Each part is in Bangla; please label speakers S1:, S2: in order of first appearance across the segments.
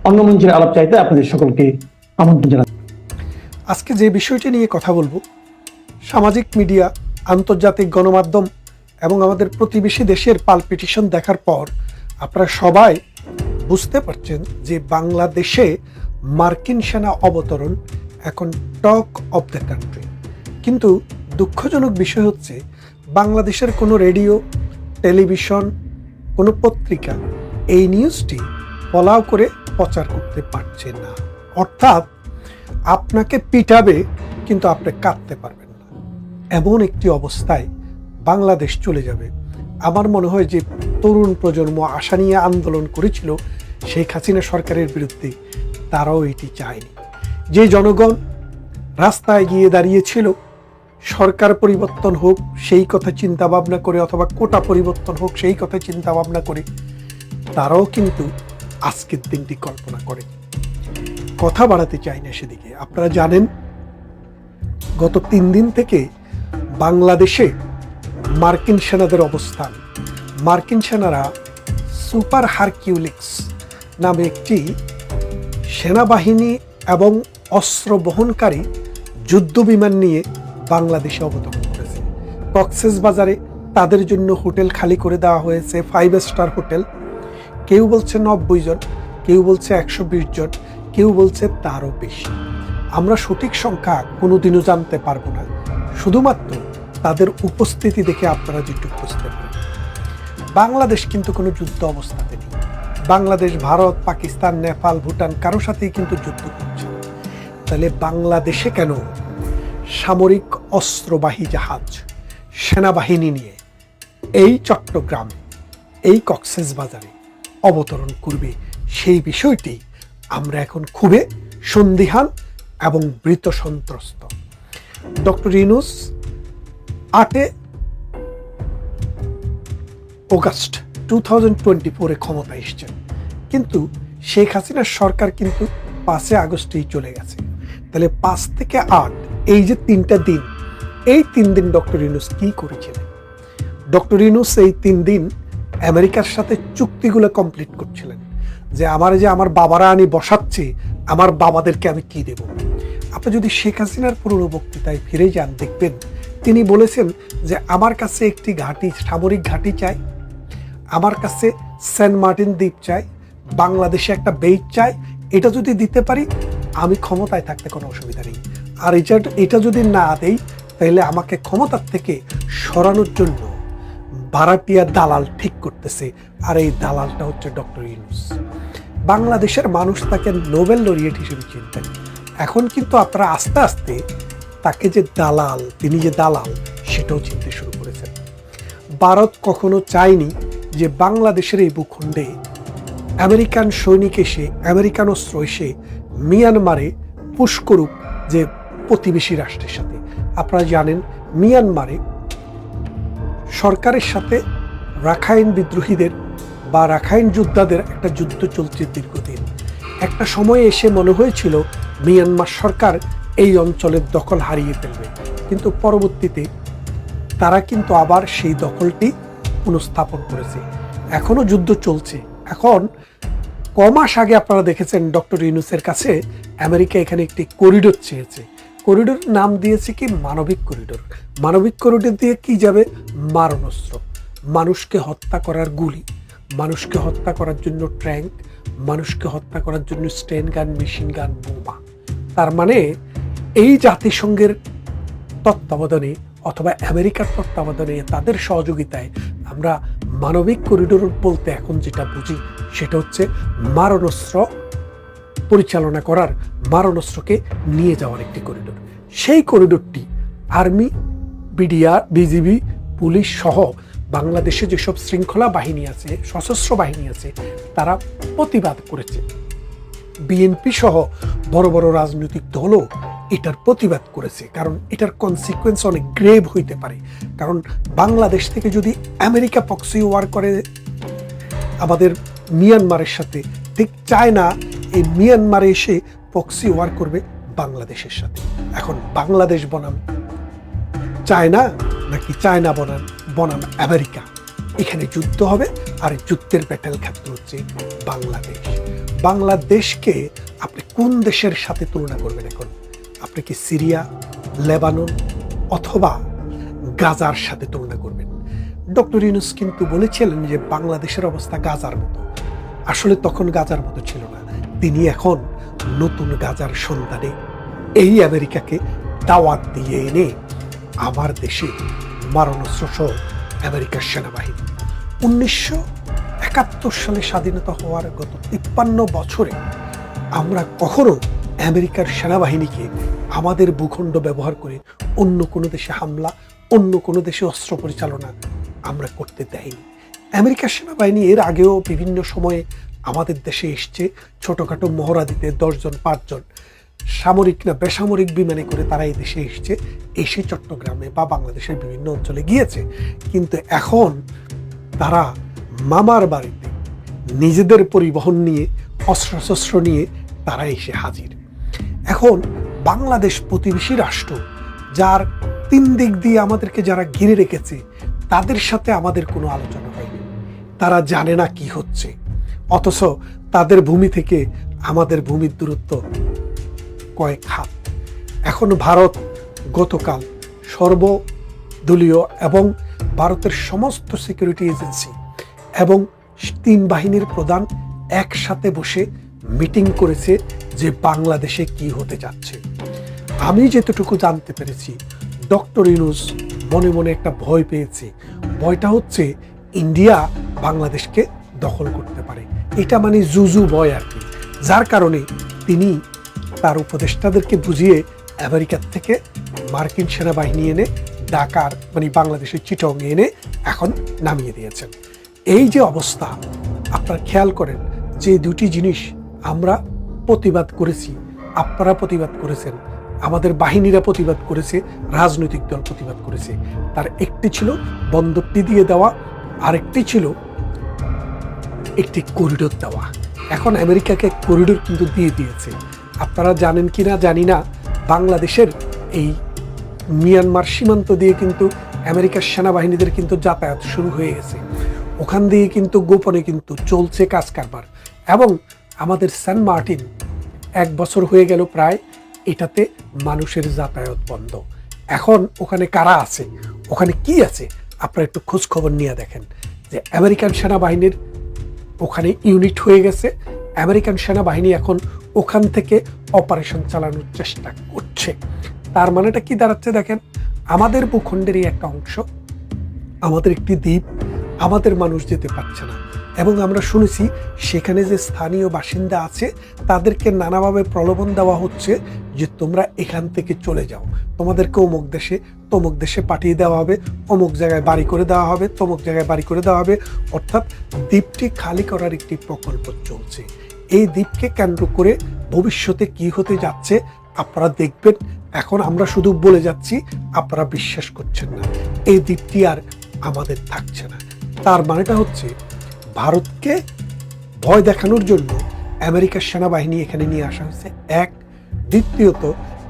S1: অন্য মঞ্চের আলাপ চাইতে আপনাদের সকলকে আমন্ত্রণ জানাচ্ছি।
S2: আজকে যে বিষয়টি নিয়ে কথা বলবো, সামাজিক মিডিয়া, আন্তর্জাতিক গণমাধ্যম এবং আমাদের প্রতিবেশী দেশের পালপিটিশন দেখার পর আপনারা সবাই বুঝতে পারছেন যে বাংলাদেশে মার্কিন সেনা অবতরণ এখন টক অফ দ্য কান্ট্রি। কিন্তু দুঃখজনক বিষয় হচ্ছে বাংলাদেশের কোনো রেডিও, টেলিভিশন, কোনো পত্রিকা এই নিউজটি ফলাও করে প্রচার করতে পারছে না। অর্থাৎ আপনাকে পিটাবে কিন্তু আপনি কাঁদতে পারবেন না, এমন একটি অবস্থায় বাংলাদেশ চলে যাবে। আমার মনে হয় যে তরুণ প্রজন্ম আশা নিয়ে আন্দোলন করেছিল শেখ হাসিনা সরকারের বিরুদ্ধে, তারাও এটি চায়নি। যে জনগণ রাস্তায় গিয়ে দাঁড়িয়েছিল সরকার পরিবর্তন হোক সেই কথা চিন্তা ভাবনা করে, অথবা কোটা পরিবর্তন হোক সেই কথা চিন্তা ভাবনা করে, তারাও কিন্তু আজকের দিনটি কল্পনা করে। কথা বাড়াতে চাই না সেদিকে। আপনারা জানেন গত 3 দিন থেকে বাংলাদেশে মার্কিন সেনাদের অবস্থান। মার্কিন সেনারা সুপার হারকিউলিস নামে একটি সেনাবাহিনী এবং অস্ত্র বহনকারী যুদ্ধ বিমান নিয়ে বাংলাদেশে অবতরণ করেছে। কক্সবাজারে তাদের জন্য হোটেল খালি করে দেওয়া হয়েছে, 5 স্টার হোটেল। কেউ বলছে 90 জন, কেউ বলছে 120 জন, কেউ বলছে তারও বেশি। আমরা সঠিক সংখ্যা কোনোদিনও জানতে পারবো না, শুধুমাত্র তাদের উপস্থিতি দেখে আপনারা যেটুকু বুঝতে পারেন। বাংলাদেশ কিন্তু কোনো যুদ্ধ অবস্থাতে নেই। বাংলাদেশ ভারত, পাকিস্তান, নেপাল, ভুটান কারো সাথেই কিন্তু যুদ্ধ করছে না। তাহলে বাংলাদেশে কেন সামরিক অস্ত্রবাহী জাহাজ, সেনাবাহিনী নিয়ে এই চট্টগ্রামে, এই কক্সবাজারে অবতরণ করবে, সেই বিষয়টি আমরা এখন খুবই সন্দিহান এবং ভীত সন্ত্রস্ত। ডক্টর ইউনূস 8 অগাস্ট 2024 ক্ষমতায় এসেছেন, কিন্তু শেখ হাসিনার সরকার কিন্তু 5 আগস্টেই চলে গেছে। তাহলে 5 থেকে 8 এই যে 3টা দিন, এই 3 দিন ডক্টর ইউনূস কি করেছিলেন? ডক্টর ইউনূস এই 3 দিন আমেরিকার সাথে চুক্তিগুলো কমপ্লিট করছিলেন, যে আমার বাবারা আনি বসাচ্ছে, আমার বাবাদেরকে আমি কি দেব। আপনি যদি শেখ হাসিনার পুরনো বক্তৃতায় ফিরে যান, দেখবেন তিনি বলেছেন যে আমার কাছে একটি ঘাঁটি, সামরিক ঘাঁটি চাই, আমার কাছে সেন্ট মার্টিন দ্বীপ চাই, বাংলাদেশে একটা বেইজ চাই। এটা যদি দিতে পারি আমি ক্ষমতায় থাকতে কোনো অসুবিধা নেই। আর এটা যদি না দেই তাহলে আমাকে ক্ষমতার থেকে সরানোর জন্য ভাড়াটিয়া দালাল ঠিক করতেছে, আর এই দালালটা হচ্ছে ডক্টর ইউনূস। বাংলাদেশের মানুষ তাকে নোবেল লরিয়েট হিসেবে চিনতেন। এখন কিন্তু আপনারা আস্তে আস্তে তাকে যে দালাল, তিনি যে দালাল সেটাও চিনতে শুরু করেছেন। ভারত কখনো চায়নি যে বাংলাদেশের এই ভূখণ্ডে আমেরিকান সৈনিক এসে, আমেরিকান অস্ত্র এসে মিয়ানমারে পুশ করুক যে প্রতিবেশী রাষ্ট্রের সাথে। আপনারা জানেন মিয়ানমারে সরকারের সাথে রাখাইন বিদ্রোহীদের বা রাখাইন যোদ্ধাদের একটা যুদ্ধ চলছে দীর্ঘদিন। একটা সময়ে এসে মনে হয়েছিল মিয়ানমার সরকার এই অঞ্চলের দখল হারিয়ে ফেলবে, কিন্তু পরবর্তীতে তারা কিন্তু আবার সেই দখলটি পুনঃস্থাপন করেছে। এখনো যুদ্ধ চলছে। এখন কমাস আগে আপনারা দেখেছেন ডক্টর ইউনূসের কাছে আমেরিকা এখানে একটি করিডোর চেয়েছে। করিডোর নাম দিয়েছে কি মানবিক করিডোর। মানবিক করিডোর দিয়ে কি যাবে? মারণাস্ত্র, মানুষকে হত্যা করার গুলি, মানুষকে হত্যা করার জন্য ট্যাঙ্ক, মানুষকে হত্যা করার জন্য স্টেন গান, মেশিন গান, বোমা। তার মানে এই জাতিসংঘের তত্ত্বাবধানে অথবা আমেরিকার তত্ত্বাবধানে, তাদের সহযোগিতায় আমরা মানবিক করিডোর বলতে এখন যেটা বুঝি সেটা হচ্ছে মারণাস্ত্র পরিচালনা করার, মারণাস্ত্রকে নিয়ে যাওয়ার একটি করিডোর। সেই করিডোরটি আর্মি, বিডিআর, বিজিবি, পুলিশ সহ বাংলাদেশে যেসব শৃঙ্খলা বাহিনী আছে, সশস্ত্র বাহিনী আছে, তারা প্রতিবাদ করেছে। বিএনপি সহ বড় বড় রাজনৈতিক দলও এটার প্রতিবাদ করেছে, কারণ এটার কনসিকুয়েন্স অনেক গ্রেভ হইতে পারে। কারণ বাংলাদেশ থেকে যদি আমেরিকা প্রক্সি ওয়ার করে আমাদের মিয়ানমারের সাথে, ঠিক চায় না এই মিয়ানমারে এসে প্রক্সি ওয়ার করবে বাংলাদেশের সাথে। এখন বাংলাদেশ বনাম চায়না নাকি চায়না বনাম আমেরিকা, এখানে যুদ্ধ হবে। আর যুদ্ধের ব্যাটেল ক্ষেত্র হচ্ছে বাংলাদেশ। বাংলাদেশকে আপনি কোন দেশের সাথে তুলনা করবেন এখন? আপনি কি সিরিয়া, লেবানন অথবা গাজার সাথে তুলনা করবেন? ডক্টর ইউনূস কিন্তু বলেছিলেন যে বাংলাদেশের অবস্থা গাজার মতো। আসলে তখন গাজার মতো ছিল না। তিনি এখন নতুন গাজার সন্ধানে এই আমেরিকাকে দাওয়াত দিয়ে এনে আমার দেশে মারণাস্ত্র সহ আমেরিকার সেনাবাহিনী 1971 সালে স্বাধীনতা হওয়ার গত 53 বছরে আমরা কখনো আমেরিকার সেনাবাহিনীকে আমাদের ভূখণ্ড ব্যবহার করে অন্য কোনো দেশে হামলা, অন্য কোনো দেশে অস্ত্র পরিচালনা আমরা করতে দেয়নি। আমেরিকার সেনাবাহিনী এর আগেও বিভিন্ন সময়ে আমাদের দেশে এসছে ছোটখাটো মহড়া দিতে, 10 জন 5 জন সামরিক না বেসামরিক বিমানে করে তারা এই দেশে এসে চট্টগ্রামে বা বাংলাদেশের বিভিন্ন অঞ্চলে গিয়েছে। কিন্তু এখন তারা মামার বাড়িতে নিজেদের পরিবহন নিয়ে, অস্ত্রশস্ত্র নিয়ে তারা এসে হাজির। এখন বাংলাদেশ প্রতিবেশী রাষ্ট্র, যার 3 দিক দিয়ে আমাদেরকে যারা ঘিরে রেখেছে, তাদের সাথে আমাদের কোনো আলোচনা হয়নি। তারা জানে না কি হচ্ছে, অথচ তাদের ভূমি থেকে আমাদের ভূমির দূরত্ব কয়েক হাত। এখন ভারত গতকাল সর্বদলীয় এবং ভারতের সমস্ত সিকিউরিটি এজেন্সি এবং 3 বাহিনীর প্রধান একসাথে বসে মিটিং করেছে যে বাংলাদেশে কি হতে যাচ্ছে। আমি যেতটুকু জানতে পেরেছি, ডক্টর ইউনূস মনে মনে একটা ভয় পেয়েছে। ভয়টা হচ্ছে ইন্ডিয়া বাংলাদেশকে দখল করতে পারে। এটা মানে জুজু ভয় আর কি। যার কারণে তিনি তার উপদেষ্টাদেরকে বুঝিয়ে আমেরিকার থেকে মার্কিন সেনাবাহিনী এনে ঢাকার মানে বাংলাদেশের চিটং এনে এখন নামিয়ে দিয়েছেন। এই যে অবস্থা, আপনারা খেয়াল করেন যে 2টি জিনিস আমরা প্রতিবাদ করেছি, আপনারা প্রতিবাদ করেছেন, আমাদের বাহিনীরা প্রতিবাদ করেছে, রাজনৈতিক দল প্রতিবাদ করেছে। তার একটি ছিল বন্দরটি দিয়ে দেওয়া, আরেকটি ছিল একটি করিডোর দেওয়া। এখন আমেরিকাকে করিডোর কিন্তু দিয়ে দিয়েছে। আপনারা জানেন কি না জানি না, বাংলাদেশের এই মিয়ানমার সীমান্ত দিয়ে কিন্তু আমেরিকার সেনাবাহিনীদের কিন্তু যাতায়াত শুরু হয়ে গেছে। ওখান দিয়ে কিন্তু গোপনে কিন্তু চলছে কাজ কারবার। এবং আমাদের সেন্ট মার্টিন 1 বছর হয়ে গেল প্রায়, এটাতে মানুষের যাতায়াত বন্ধ। এখন ওখানে কারা আছে, ওখানে কি আছে, আপনারা একটু খোঁজ খবর নিয়ে দেখেন যে আমেরিকান সেনাবাহিনীর ওখানে ইউনিট হয়ে গেছে। আমেরিকান সেনাবাহিনী এখন ওখান থেকে অপারেশন চালানোর চেষ্টা করছে। তার মানেটা কি দাঁড়াচ্ছে দেখেন, আমাদের ভূখণ্ডেরই একটা অংশ, আমাদের একটি দ্বীপ, আমাদের মানুষ যেতে পারছে না। এবং আমরা শুনেছি সেখানে যে স্থানীয় বাসিন্দা আছে তাদেরকে নানাভাবে প্রলোভন দেওয়া হচ্ছে যে তোমরা এখান থেকে চলে যাও, তোমাদেরকে অমুক দেশে তমুক দেশে পাঠিয়ে দেওয়া হবে, অমুক জায়গায় বাড়ি করে দেওয়া হবে, তমুক জায়গায় বাড়ি করে দেওয়া হবে। অর্থাৎ দ্বীপটি খালি করার একটি প্রকল্প চলছে। এই দ্বীপকে কেন্দ্র করে ভবিষ্যতে কি হতে যাচ্ছে আপনারা দেখবেন। এখন আমরা শুধু বলে যাচ্ছি, আপনারা বিশ্বাস করছেন না। এই দ্বীপটি আর আমাদের থাকছে না। তার মানেটা হচ্ছে ভারতকে ভয় দেখানোর জন্য আমেরিকার সেনাবাহিনী এখানে নিয়ে আসা হয়েছে, এক। দ্বিতীয়ত,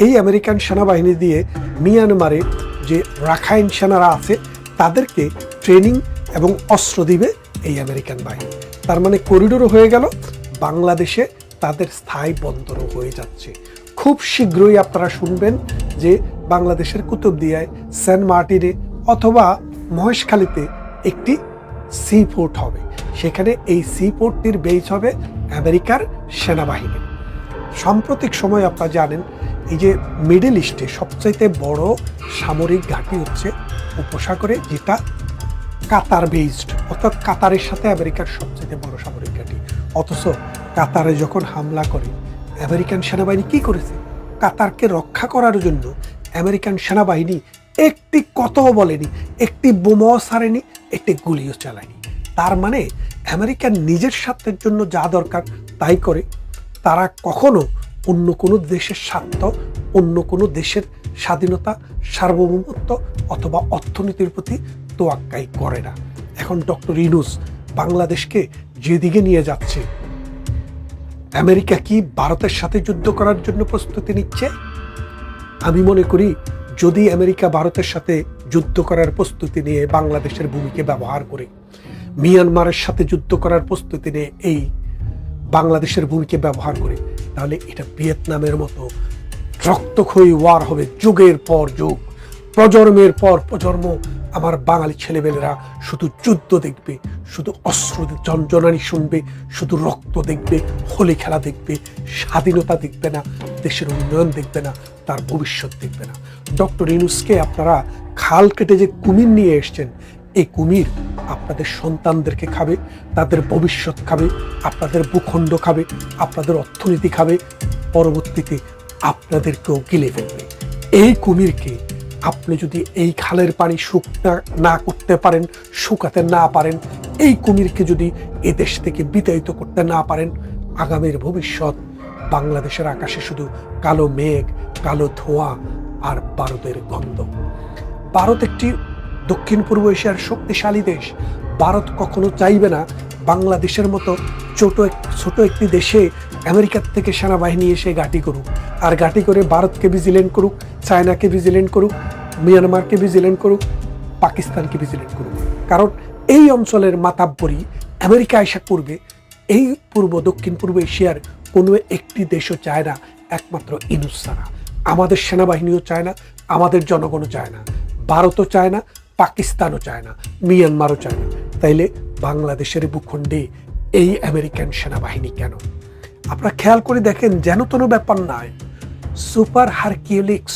S2: এই আমেরিকান সেনাবাহিনী দিয়ে মিয়ানমারে যে রাখাইন সেনারা আছে তাদেরকে ট্রেনিং এবং অস্ত্র দিবে এই আমেরিকান বাহিনী। তার মানে করিডোরও হয়ে গেল, বাংলাদেশে তাদের স্থায়ী বন্দরও হয়ে যাচ্ছে। খুব শীঘ্রই আপনারা শুনবেন যে বাংলাদেশের কুতুবদিয়ায়, সেন্ট মার্টিনে অথবা মহেশখালীতে একটি সি পোর্ট হবে। সেখানে এই সি পোর্টটির বেস হবে আমেরিকার সেনাবাহিনী। সাম্প্রতিক সময় আপনারা জানেন এই যে মিডল ইস্টে সবচাইতে বড় সামরিক ঘাঁটি হচ্ছে উপসাগরে, যেটা কাতার বেসড, অর্থাৎ কাতারের সাথে আমেরিকার সবচেয়ে বড় সামরিক ঘাঁটি। অথচ কাতারে যখন হামলা করে আমেরিকান সেনাবাহিনী কি করেছে, কাতারকে রক্ষা করার জন্য আমেরিকান সেনাবাহিনী একটি কথাও বলেনি, একটি বোমাও ছাড়েনি, একটি গুলিও চালায়নি। তার মানে আমেরিকার নিজের স্বার্থের জন্য যা দরকার তাই করে। তারা কখনো অন্য কোনো দেশের স্বার্থ, অন্য কোনো দেশের স্বাধীনতা, সার্বভৌমত্ব অথবা অর্থনীতির প্রতি তোয়াক্কাই করে না। এখন ডক্টর ইউনূস বাংলাদেশকে যেদিকে নিয়ে যাচ্ছে, আমেরিকা কি ভারতের সাথে যুদ্ধ করার জন্য প্রস্তুতি নিচ্ছে? আমি মনে করি যদি আমেরিকা ভারতের সাথে যুদ্ধ করার প্রস্তুতি নিয়ে বাংলাদেশের ভূমিকে ব্যবহার করে, মিয়ানমারের সাথে যুদ্ধ করার প্রস্তুতি নিয়ে এই বাংলাদেশের ভূমিকে ব্যবহার করে, তাহলে এটা ভিয়েতনামের মতো রক্তক্ষয়ী ওয়ার হবে, যুগের পর যুগ, প্রজন্মের পর প্রজন্ম। আমার বাঙালি ছেলেমেয়েরা শুধু যুদ্ধ দেখবে, শুধু অস্ত্র জনজনানি শুনবে, শুধু রক্ত দেখবে, হোলি খেলা দেখবে, স্বাধীনতা দেখবে না, দেশের উন্নয়ন দেখবে না, তার ভবিষ্যৎ দেখবে না। ডক্টর ইউনূসকে আপনারা খাল কেটে যে কুমির নিয়ে এসছেন, এই কুমির আপনাদের সন্তানদেরকে খাবে, তাদের ভবিষ্যৎ খাবে, আপনাদের ভূখণ্ড খাবে, আপনাদের অর্থনীতি খাবে, পরবর্তীতে আপনাদেরকেও গিলে ফেলবে। এই কুমিরকে আপনি যদি এই খালের পানি না করতে পারেন, শুকাতে না পারেন, এই কুমিরকে যদি এ দেশ থেকে বিতাড়িত করতে না পারেন, আগামীর ভবিষ্যৎ বাংলাদেশের আকাশে শুধু কালো মেঘ, কালো ধোঁয়া আর বারুদের গন্ধ। ভারত একটি দক্ষিণ পূর্ব এশিয়ার শক্তিশালী দেশ। ভারত কখনো চাইবে না বাংলাদেশের মতো ছোট একটি দেশে আমেরিকার থেকে সেনাবাহিনী এসে ঘাঁটি করুক, আর ঘাঁটি করে ভারতকে ভিজিলেন্ট করুক, চায়নাকে ভিজিলেন্ট করুক, মিয়ানমারকে ভিজিলেন্ট করুক, পাকিস্তানকে ভিজিলেন্ট করুক। কারণ এই অঞ্চলের মাতাব্বরি আমেরিকা আশা করবে, এই দক্ষিণ পূর্ব এশিয়ার কোনো একটি দেশও চায় না, একমাত্র ইউনূস ছাড়া। আমাদের সেনাবাহিনীও চায় না, আমাদের জনগণও চায় না, ভারতও চায় না, পাকিস্তানও চায় না, মিয়ানমারও চায় না। তাইলে বাংলাদেশের ভূখণ্ডে এই আমেরিকান সেনাবাহিনী কেন? আপনারা খেয়াল করে দেখেন, যেন কোনো ব্যাপার নয়। সুপার হারকিউলিক্স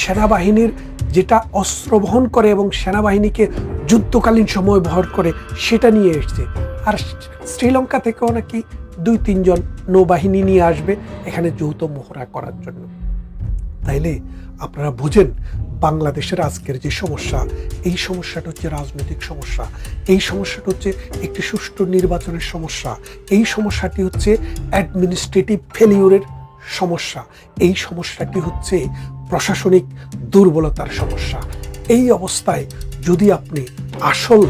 S2: সেনাবাহিনীর যেটা অস্ত্র বহন করে এবং সেনাবাহিনীকে যুদ্ধকালীন সময় বহন করে, সেটা নিয়ে এসছে। আর শ্রীলঙ্কা থেকেও নাকি 2-3 জন নৌবাহিনী নিয়ে আসবে এখানে যৌথ মহড়া করার জন্য। তাইলে আপনারা বুঝেন বাংলাদেশের আজকের যে সমস্যা, এই সমস্যাটা হচ্ছে রাজনৈতিক সমস্যা, এই সমস্যাটা হচ্ছে একটি সুষ্ঠু নির্বাচনের সমস্যা, এই সমস্যাটি হচ্ছে অ্যাডমিনিস্ট্রেটিভ ফেলিউরের সমস্যা, এই সমস্যাটি হচ্ছে প্রশাসনিক দুর্বলতার সমস্যা। এই অবস্থায় যদি আপনি আসল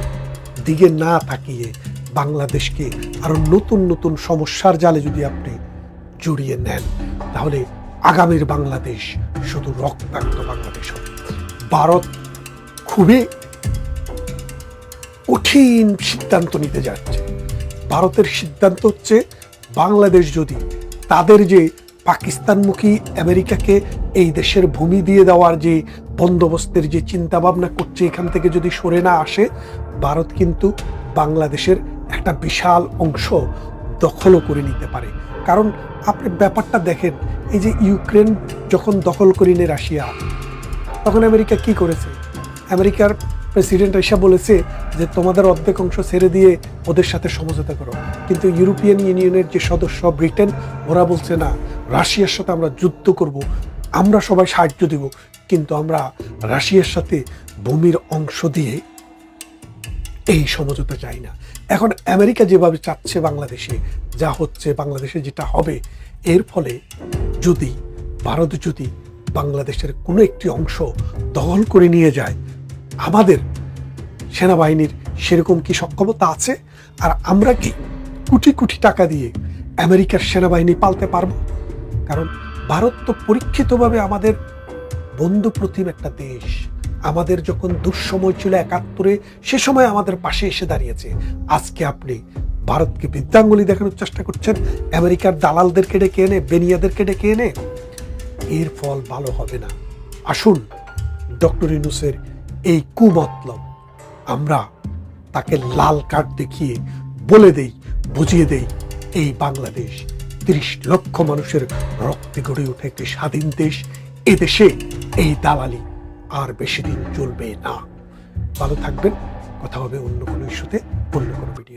S2: দিকে না তাকিয়ে বাংলাদেশকে আরো নতুন নতুন সমস্যার জালে যদি আপনি জড়িয়ে নেন, তাহলে আগামীর বাংলাদেশ শুধু রক্তাক্ত বাংলাদেশ হবে। ভারত খুবই কঠিন সিদ্ধান্ত নিতে যাচ্ছে। ভারতের সিদ্ধান্ত হচ্ছে, বাংলাদেশ যদি তাদের যে পাকিস্তানমুখী আমেরিকাকে এই দেশের ভূমি দিয়ে দেওয়ার যে বন্দোবস্তের যে চিন্তা ভাবনা করছে, এখান থেকে যদি সরে না আসে, ভারত কিন্তু বাংলাদেশের একটা বিশাল অংশ দখলও করে নিতে পারে। কারণ আপনি ব্যাপারটা দেখেন, এই যে ইউক্রেন যখন দখল করে নিয়ে রাশিয়া, তখন আমেরিকা কি করেছে? আমেরিকার প্রেসিডেন্ট এসে বলেছে যে তোমাদের অর্ধেক অংশ ছেড়ে দিয়ে ওদের সাথে সমঝোতা করো। কিন্তু ইউরোপিয়ান ইউনিয়নের যে সদস্য ব্রিটেন, ওরা বলছে না, রাশিয়ার সাথে আমরা যুদ্ধ করব, আমরা সবাই সাহায্য দেব, কিন্তু আমরা রাশিয়ার সাথে ভূমির অংশ দিয়ে এই সমঝোতা চাই না। এখন আমেরিকা যেভাবে চাচ্ছে বাংলাদেশে যা হচ্ছে, বাংলাদেশে যেটা হবে, এর ফলে যদি ভারত যদি বাংলাদেশের কোনো একটি অংশ দখল করে নিয়ে যায়, আমাদের সেনাবাহিনীর সেরকম কি সক্ষমতা আছে? আর আমরা কি কোটি কোটি টাকা দিয়ে আমেরিকার সেনাবাহিনী পালতে পারবো? কারণ ভারত তো পরীক্ষিতভাবে আমাদের বন্ধু প্রতিম একটা দেশ। আমাদের যখন দুঃসময় ছিল 71-এ, সে সময় আমাদের পাশে এসে দাঁড়িয়েছে। আজকে আপনি ভারতকে বৃদ্ধাঙ্গুলি দেখানোর চেষ্টা করছেন, আমেরিকার দালালদেরকে ডেকে এনে, বেনিয়াদেরকে ডেকে এনে। এর ফল ভালো হবে না। আসুন ডক্টর ইউনূসের এই কুমতলব আমরা তাকে লাল কার্ড দেখিয়ে বলে দেই, বুঝিয়ে দেই, এই বাংলাদেশ 30 লক্ষ মানুষের রক্তে গড়ে ওঠে একটি স্বাধীন দেশ। এদেশে এই দালালি আর বেশি দিন চলবে না। ভালো থাকবেন। কথা হবে অন্য কোনো ইস্যুতে, অন্য কোনো ভিডিও।